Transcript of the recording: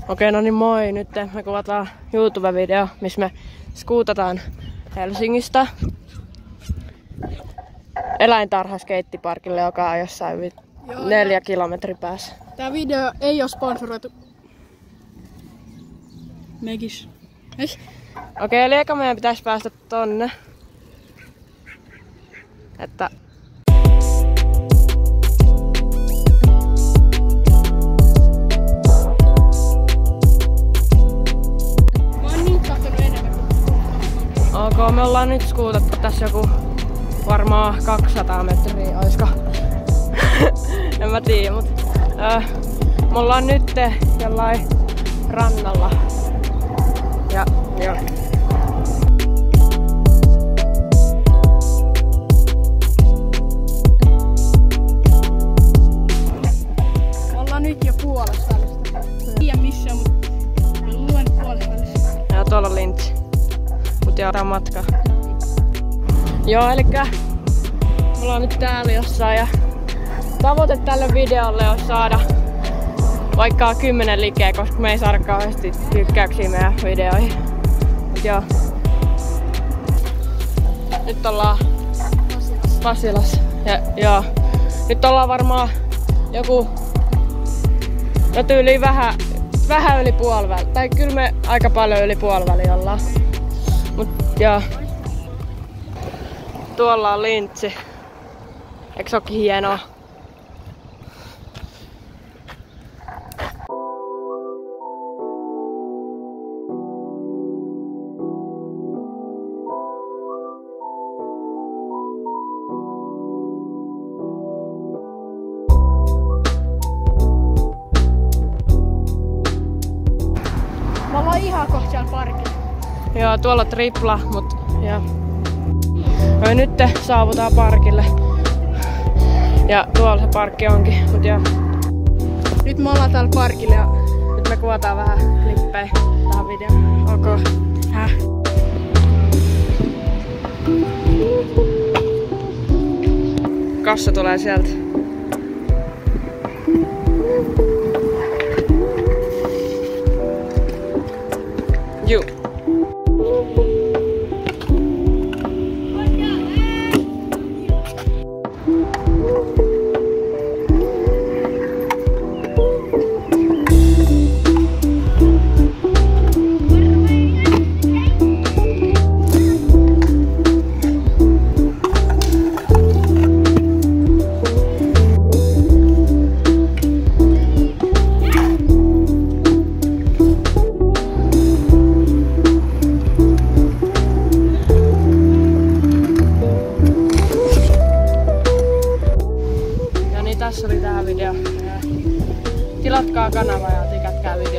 Okei, no niin moi. Nyt me kuvataan YouTube-video, missä me skuutataan Helsingistä eläintarha-skeittiparkille, joka on jossain 4 kilometrin päässä. Tää video ei ole sponsoroitu. Megis. Okei, eli eka meidän pitäisi päästä tonne. Että ok, me ollaan nyt skuutattu tässä joku varmaan 200 metriä, oisko? En mä tiedä, mut me ollaan nyt jollain rannalla. Ja joo. Me ollaan nyt jo puolessa välistä. En tiedä missä, mut mä luen puolessa välissä. Ja tuolla on Lintsi. Mut joo, tää on matka. Joo, elikkä me ollaan nyt täällä jossain ja tavoite tälle videolle on saada vaikka 10 likeä, koska me ei saada kauheasti tykkäyksiä meidän videoihin. Mut joo. Nyt ollaan Pasilassa. Ja joo. Nyt ollaan varmaan joku tyyliin vähän yli puoliväli. Tai kyllä me aika paljon yli puoliväli ollaan. Mut joo. Tuolla on Lintsi. Eikö se ookin hienoa? Me ollaan ihan kohta siellä parkilla. Joo, tuolla on tripla, mut joo. No nyt saavutaan parkille. Ja tuolla se parkki onkin, mut joo. Nyt me ollaan täällä parkilla ja Nyt me kuvataan vähän klippejä tähän videoon. Ok. Kassa tulee sieltä. Juu. Tässä oli tää video. Tilatkaa kanava ja tykätkää video.